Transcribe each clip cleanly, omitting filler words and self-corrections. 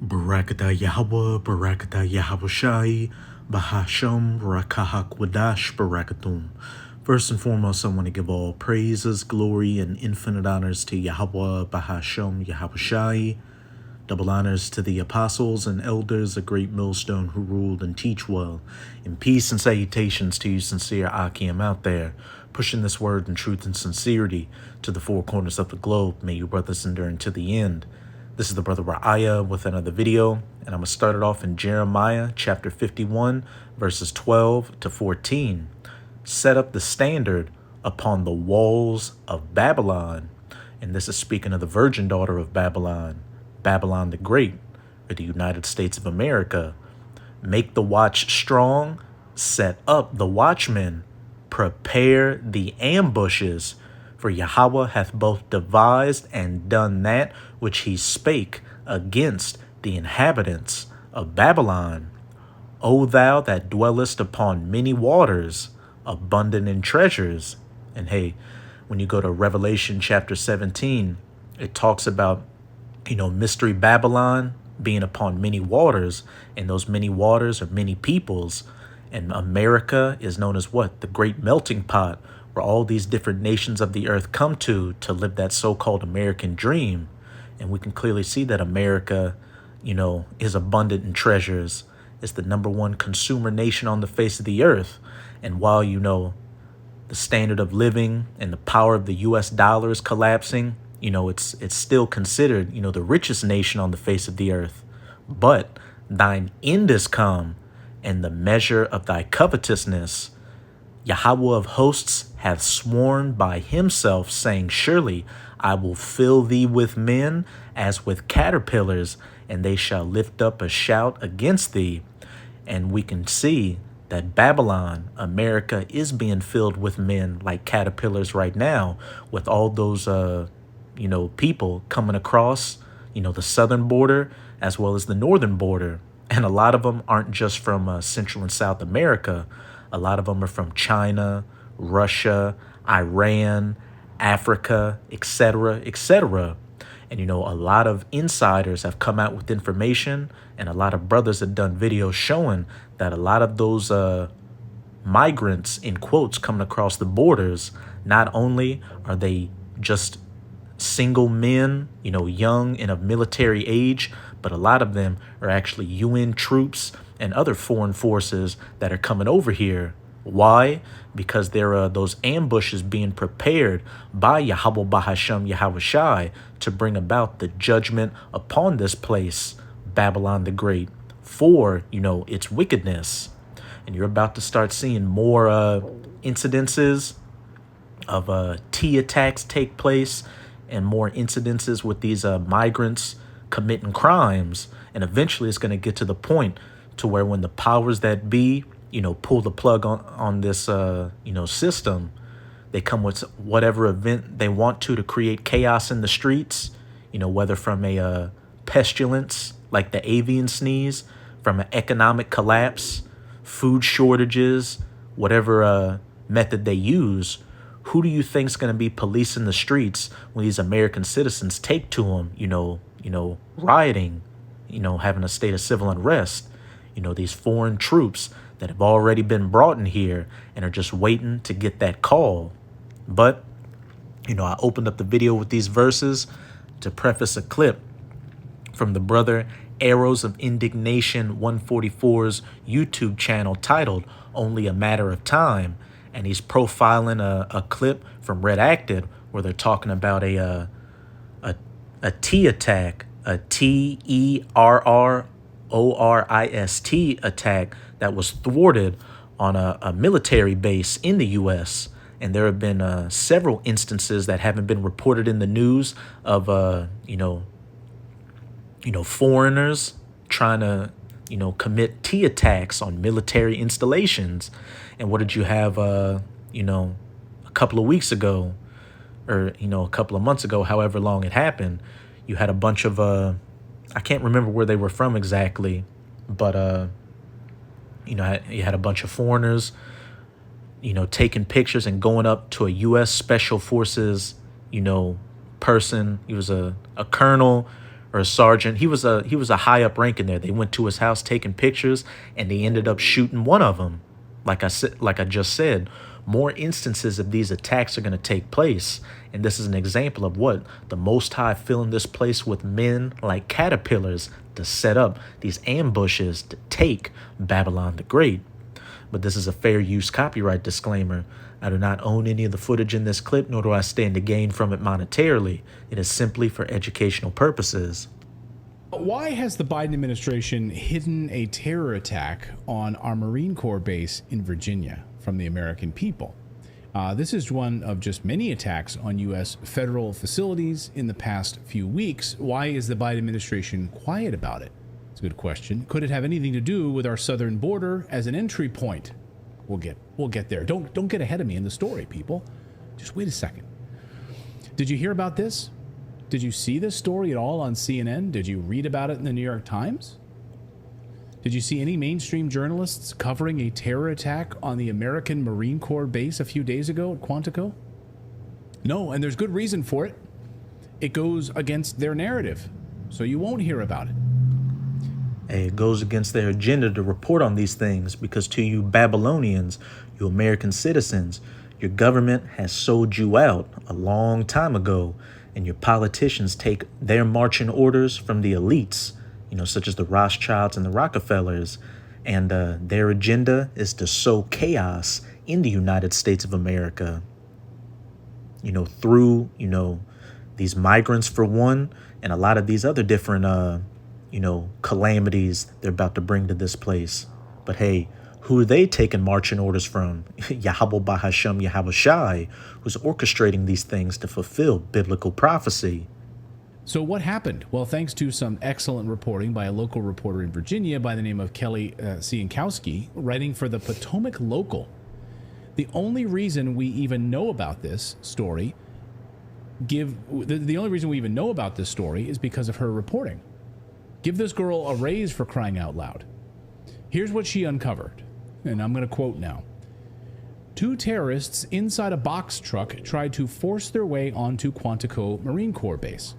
Barakata Yahweh, Barakata Yahawashi, Bahasham, Rakahakwadash, Barakatum. First and foremost, I want to give all praises, glory, and infinite honors to Yahweh, Bahasham, Yahawashi. Double honors to the apostles and elders, a great millstone who ruled and teach well. And peace and salutations to you sincere Akim out there, pushing this word in truth and sincerity to the four corners of the globe. May your brothers endure to the end. This is the brother Ra'aya with another video, and I'm going to start it off in Jeremiah chapter 51, verses 12 to 14. Set up the standard upon the walls of Babylon. And this is speaking of the virgin daughter of Babylon, Babylon the Great, or the United States of America. Make the watch strong, set up the watchmen, prepare the ambushes, for Yahweh hath both devised and done that which he spake against the inhabitants of Babylon. O thou that dwellest upon many waters, abundant in treasures. And hey, when you go to Revelation chapter 17, it talks about, Mystery Babylon being upon many waters, and those many waters are many peoples. And America is known as what? The great melting pot, where all these different nations of the earth come to live that so-called American dream. And we can clearly see that America, is abundant in treasures. It's the number one consumer nation on the face of the earth. And while, the standard of living and the power of the U.S. dollar is collapsing, it's still considered, the richest nation on the face of the earth. But thine end is come, and the measure of thy covetousness. Yahweh of hosts hath sworn by himself, saying, surely I will fill thee with men as with caterpillars, and they shall lift up a shout against thee. And we can see that Babylon, America, is being filled with men like caterpillars right now, with all those people coming across, the southern border as well as the northern border. And a lot of them aren't just from Central and South America. A lot of them are from China, Russia, Iran, Africa, etc., etc. And, a lot of insiders have come out with information, and a lot of brothers have done videos showing that a lot of those migrants, in quotes, coming across the borders, not only are they just single men, young and of military age, but a lot of them are actually UN troops and other foreign forces that are coming over here. Why? Because there are those ambushes being prepared by Yahweh Bahasham Yahawashi to bring about the judgment upon this place, Babylon the Great, for, its wickedness. And you're about to start seeing more incidences of T attacks take place, and more incidences with these migrants committing crimes. And eventually it's going to get to the point to where when the powers that be, pull the plug on this, system, they come with whatever event they want to create chaos in the streets, whether from a pestilence like the avian sneeze, from an economic collapse, food shortages, whatever method they use. Who do you think is going to be policing the streets when these American citizens take to them, rioting, having a state of civil unrest? These foreign troops that have already been brought in here and are just waiting to get that call. But, I opened up the video with these verses to preface a clip from the brother Arrows of Indignation 144's YouTube channel titled Only a Matter of Time. And he's profiling a clip from Red Acted where they're talking about a T attack, a TERRORIST attack that was thwarted on a military base in the U.S. And there have been several instances that haven't been reported in the news of, foreigners trying to, commit T attacks on military installations. And what did you have, a couple of weeks ago, or, a couple of months ago, however long it happened? You had a bunch of, I can't remember where they were from exactly, but, you had a bunch of foreigners, taking pictures and going up to a U.S. Special Forces, person. He was a colonel or a sergeant. He was a high up rank in there. They went to his house taking pictures, and they ended up shooting one of them. Like I just said, more instances of these attacks are going to take place, and this is an example of what the Most High filling this place with men like caterpillars to set up these ambushes to take Babylon the Great. But this is a fair use copyright disclaimer. I do not own any of the footage in this clip, nor do I stand to gain from it monetarily. It is simply for educational purposes. Why has the Biden administration hidden a terror attack on our Marine Corps base in Virginia from the American people? This is one of just many attacks on U.S. federal facilities in the past few weeks. Why is the Biden administration quiet about it? It's a good question. Could it have anything to do with our southern border as an entry point? We'll get there. Don't get ahead of me in the story, people. Just wait a second. Did you hear about this? Did you see this story at all on CNN? Did you read about it in the New York Times? Did you see any mainstream journalists covering a terror attack on the American Marine Corps base a few days ago at Quantico? No, and there's good reason for it. It goes against their narrative, so you won't hear about it. Hey, it goes against their agenda to report on these things because to you Babylonians, you American citizens, your government has sold you out a long time ago, and your politicians take their marching orders from the elites, such as the Rothschilds and the Rockefellers, and their agenda is to sow chaos in the United States of America, through, these migrants for one, and a lot of these other different, calamities they're about to bring to this place. But hey, who are they taking marching orders from? Yahweh Bahashem Yahweh Shai, who's orchestrating these things to fulfill biblical prophecy. So what happened? Well, thanks to some excellent reporting by a local reporter in Virginia by the name of Kelly Sienkowski, writing for the Potomac Local. The only reason we even know about this story is because of her reporting. Give this girl a raise, for crying out loud. Here's what she uncovered, and I'm going to quote now. 2 terrorists inside a box truck tried to force their way onto Quantico Marine Corps base.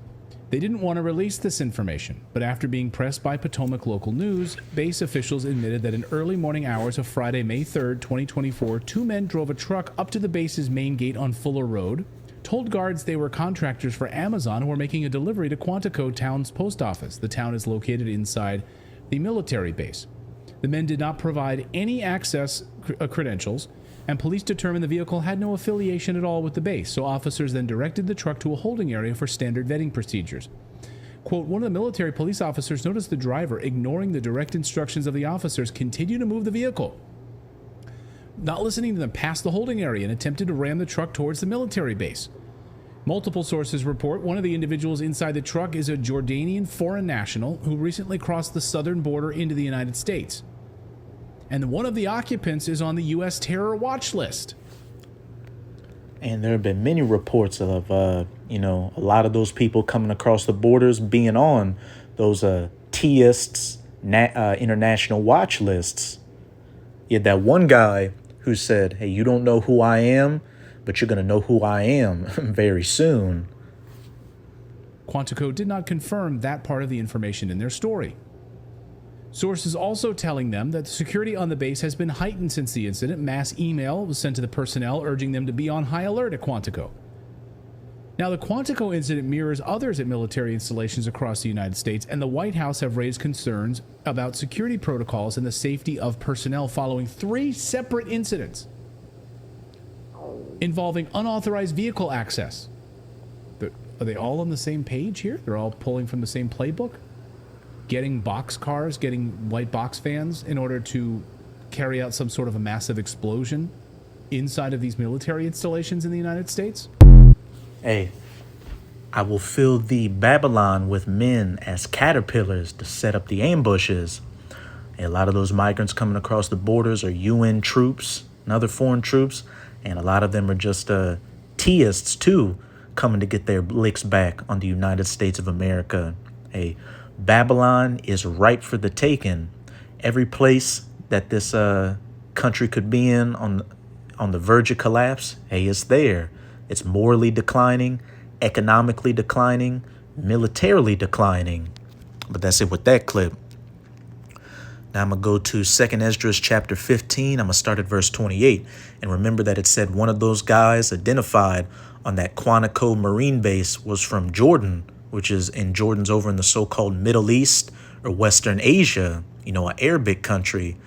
They didn't want to release this information, but after being pressed by Potomac Local News, base officials admitted that in early morning hours of Friday, May 3rd, 2024, 2 men drove a truck up to the base's main gate on Fuller Road, told guards they were contractors for Amazon who were making a delivery to Quantico Town's post office. The town is located inside the military base. The men did not provide any access credentials, and police determined the vehicle had no affiliation at all with the base, so officers then directed the truck to a holding area for standard vetting procedures. Quote, one of the military police officers noticed the driver, ignoring the direct instructions of the officers, continue to move the vehicle, not listening to them, past the holding area, and attempted to ram the truck towards the military base. Multiple sources report one of the individuals inside the truck is a Jordanian foreign national who recently crossed the southern border into the United States. And one of the occupants is on the U.S. terror watch list. And there have been many reports of, a lot of those people coming across the borders being on those TISTs, international watch lists. You had that one guy who said, hey, you don't know who I am, but you're going to know who I am very soon. Quantico did not confirm that part of the information in their story. Sources also telling them that the security on the base has been heightened since the incident. Mass email was sent to the personnel urging them to be on high alert at Quantico. Now, the Quantico incident mirrors others at military installations across the United States, and the White House have raised concerns about security protocols and the safety of personnel following 3 separate incidents involving unauthorized vehicle access. Are they all on the same page here? They're all pulling from the same playbook? Getting box cars, getting white box vans in order to carry out some sort of a massive explosion inside of these military installations in the United States? Hey, I will fill thee Babylon with men as caterpillars to set up the ambushes. And a lot of those migrants coming across the borders are UN troops and other foreign troops, and a lot of them are just TISTs too, coming to get their licks back on the United States of America. Hey, Babylon is ripe for the taking. Every place that this country could be in on the verge of collapse, hey, it's there. It's morally declining, economically declining, militarily declining. But that's it with that clip. Now I'm going to go to 2nd Esdras chapter 15. I'm going to start at verse 28. And remember that it said one of those guys identified on that Quantico Marine base was from Jordan, which is in Jordan's over in the so-called Middle East or Western Asia, an Arabic country.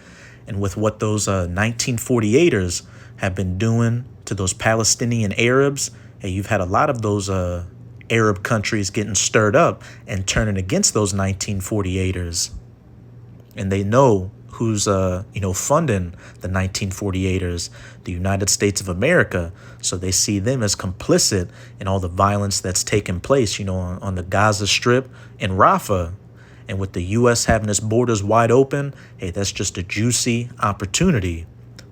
And with what those 1948ers have been doing to those Palestinian Arabs, hey, you've had a lot of those Arab countries getting stirred up and turning against those 1948ers. And they know who's, funding the 1948ers, the United States of America. So they see them as complicit in all the violence that's taken place, on the Gaza Strip and Rafah. And with the U.S. having its borders wide open, hey, that's just a juicy opportunity.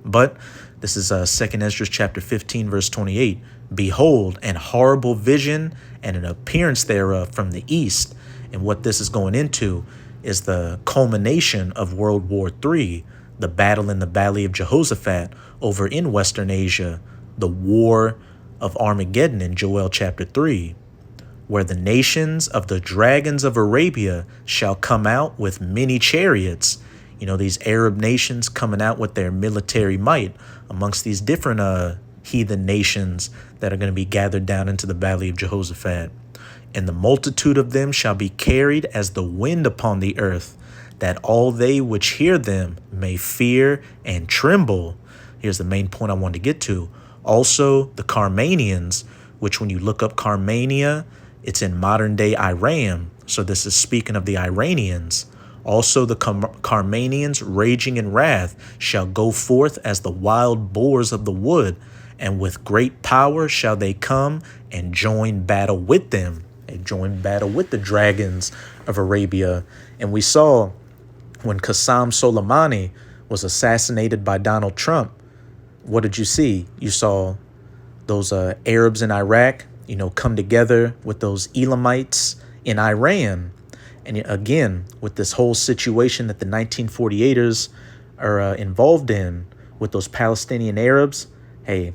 But this is 2nd Esdras chapter 15, verse 28. Behold, an horrible vision and an appearance thereof from the east. And what this is going into is the culmination of World War III, the battle in the Valley of Jehoshaphat over in Western Asia, the War of Armageddon in Joel chapter 3, where the nations of the dragons of Arabia shall come out with many chariots. These Arab nations coming out with their military might amongst these different heathen nations that are going to be gathered down into the Valley of Jehoshaphat. And the multitude of them shall be carried as the wind upon the earth, that all they which hear them may fear and tremble. Here's the main point I wanted to get to. Also, the Carmanians, which when you look up Carmania, it's in modern-day Iran. So this is speaking of the Iranians. Also, the Carmanians, raging in wrath, shall go forth as the wild boars of the wood, and with great power shall they come and join battle with them. They joined battle with the dragons of Arabia. And we saw when Qasem Soleimani was assassinated by Donald Trump, what did you see? You saw those Arabs in Iraq, come together with those Elamites in Iran. And again, with this whole situation that the 1948ers are involved in with those Palestinian Arabs, hey,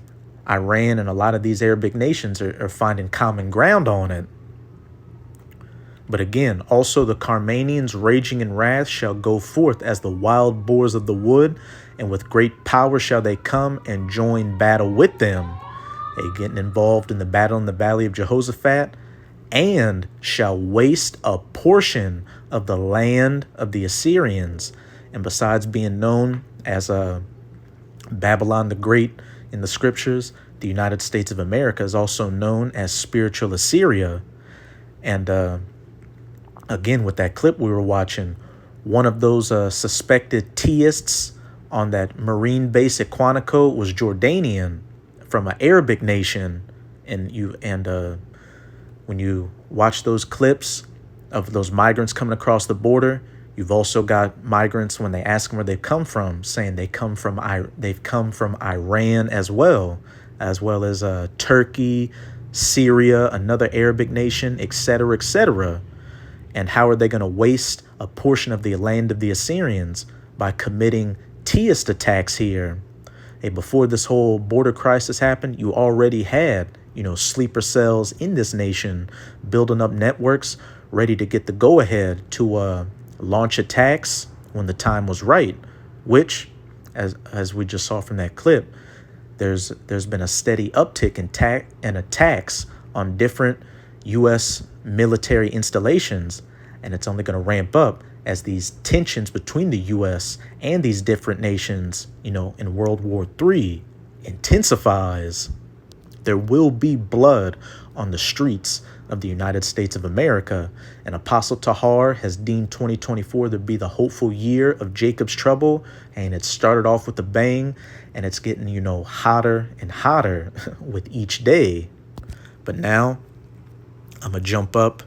Iran and a lot of these Arabic nations are finding common ground on it. But again, also the Carmanians raging in wrath shall go forth as the wild boars of the wood, and with great power shall they come and join battle with them. They getting involved in the battle in the Valley of Jehoshaphat, and shall waste a portion of the land of the Assyrians. And besides being known as Babylon the Great in the scriptures, the United States of America is also known as spiritual Assyria. And again, with that clip we were watching, one of those suspected theists on that Marine base at Quantico was Jordanian, from an Arabic nation. And when you watch those clips of those migrants coming across the border, you've also got migrants, when they ask them where they've come from, saying they've come from Iran as well as Turkey, Syria, another Arabic nation, etc., etc. And how are they going to waste a portion of the land of the Assyrians by committing theist attacks here? Hey, before this whole border crisis happened, you already had, sleeper cells in this nation building up networks ready to get the go-ahead to launch attacks when the time was right, which, as we just saw from that clip, there's been a steady uptick in attacks on different U.S. military installations, and it's only going to ramp up as these tensions between the U.S. and these different nations, in World War III intensifies. There will be blood on the streets of the United States of America, and Apostle Tahar has deemed 2024 to be the hopeful year of Jacob's trouble, and it started off with a bang, and it's getting, hotter and hotter with each day. But now I'm going to jump up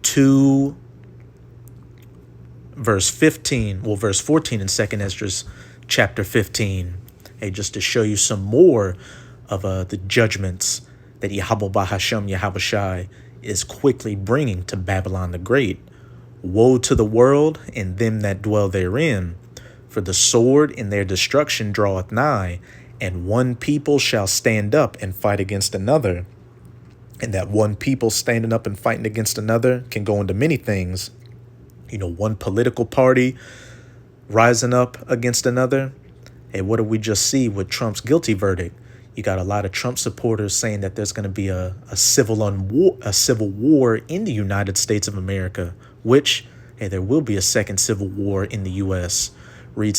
to verse 14 in 2nd Esdras chapter 15. Hey, just to show you some more of the judgments that Yahweh Bahashem Yahushai is quickly bringing to Babylon the Great. Woe to the world and them that dwell therein, for the sword in their destruction draweth nigh, and one people shall stand up and fight against another. And that one people standing up and fighting against another can go into many things. One political party rising up against another. Hey, what did we just see with Trump's guilty verdict? You got a lot of Trump supporters saying that there's going to be a civil war in the United States of America, which, hey, there will be a second civil war in the U.S. Read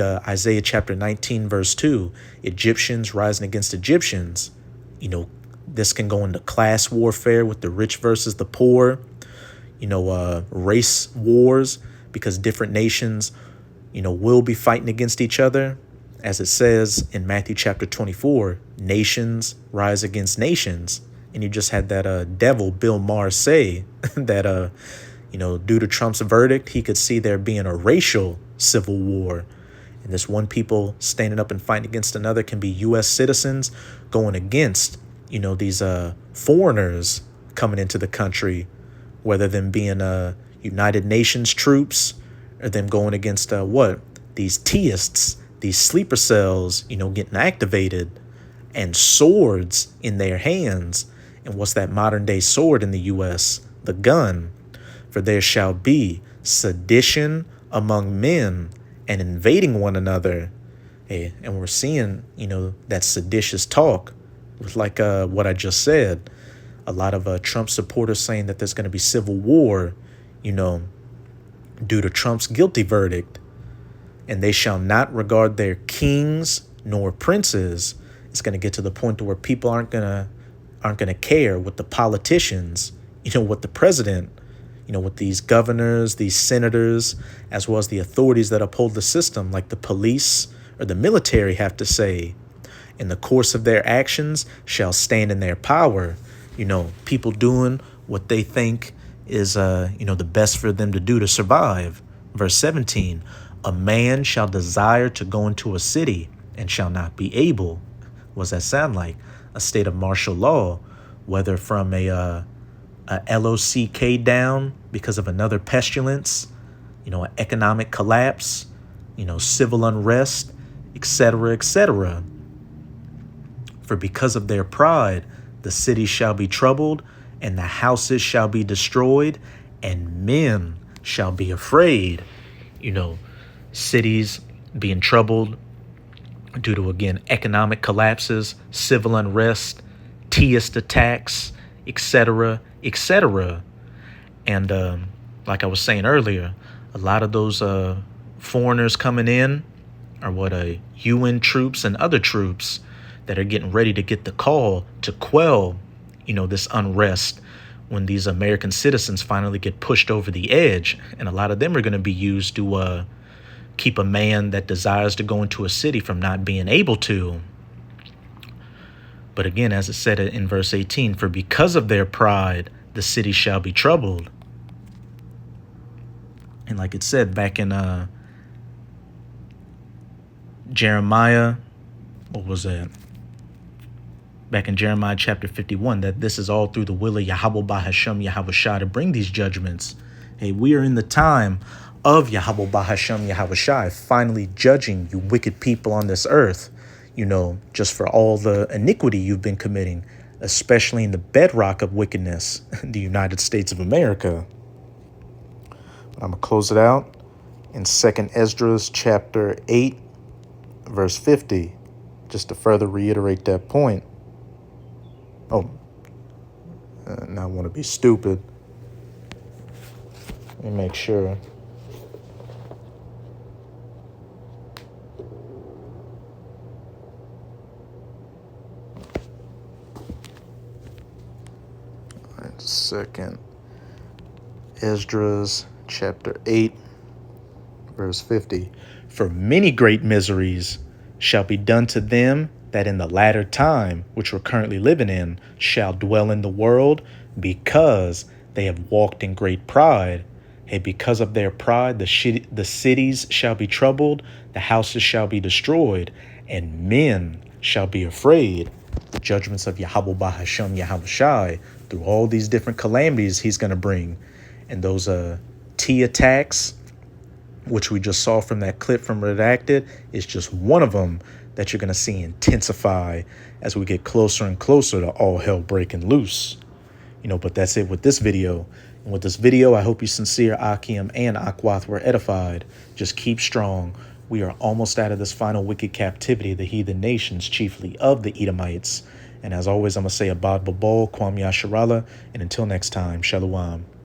Isaiah chapter 19, verse 2. Egyptians rising against Egyptians. This can go into class warfare with the rich versus the poor. Race wars, because different nations, will be fighting against each other. As it says in Matthew chapter 24, nations rise against nations. And you just had that devil, Bill Maher, say that, due to Trump's verdict, he could see there being a racial civil war. And this one people standing up and fighting against another can be U.S. citizens going against, these foreigners coming into the country, whether them being United Nations troops or them going against these theists, these sleeper cells, getting activated, and swords in their hands. And what's that modern day sword in the U.S.? The gun. For there shall be sedition among men and invading one another. Hey, and we're seeing, that seditious talk with what I just said. A lot of Trump supporters saying that there's going to be civil war, due to Trump's guilty verdict. And they shall not regard their kings nor princes. It's going to get to the point to where people aren't going to care what the politicians, what the president, what these governors, these senators, as well as the authorities that uphold the system, like the police or the military, have to say. In the course of their actions shall stand in their power. People doing what they think is, the best for them to do to survive. Verse 17, a man shall desire to go into a city and shall not be able. What does that sound like? A state of martial law, whether from a LOCK down because of another pestilence, an economic collapse, civil unrest, etc., etc. For because of their pride, the cities shall be troubled, and the houses shall be destroyed, and men shall be afraid. Cities being troubled due to, again, economic collapses, civil unrest, theist attacks, etc., etc. And like I was saying earlier, a lot of those foreigners coming in are UN troops and other troops that are getting ready to get the call to quell, this unrest when these American citizens finally get pushed over the edge. And a lot of them are going to be used to keep a man that desires to go into a city from not being able to. But again, as it said in verse 18, for because of their pride, the city shall be troubled. And like it said back in Jeremiah, what was that? Back in Jeremiah chapter 51, that this is all through the will of Yahweh Bahashem Yahushua to bring these judgments. Hey, we are in the time of Yahweh Bahashem Yahushua finally judging you wicked people on this earth, just for all the iniquity you've been committing, especially in the bedrock of wickedness, the United States of America. But I'm going to close it out in 2nd Esdras chapter 8, verse 50, just to further reiterate that point. Now I want to be stupid. Let me make sure. All right, 2nd Esdras chapter 8, verse 50. For many great miseries shall be done to them that in the latter time, which we're currently living in, shall dwell in the world, because they have walked in great pride. Hey, because of their pride, the cities shall be troubled, the houses shall be destroyed, and men shall be afraid. The judgments of Yahweh Bahashem Yahushai through all these different calamities he's going to bring. And those T attacks, which we just saw from that clip from Redacted, is just one of them that you're going to see intensify as we get closer and closer to all hell breaking loose. But that's it with this video. And with this video, I hope you sincere Akim and Akwath were edified. Just keep strong. We are almost out of this final wicked captivity of the heathen nations, chiefly of the Edomites. And as always, I'm going to say Abad Babal, Kwam Yasharala, and until next time, Shalom.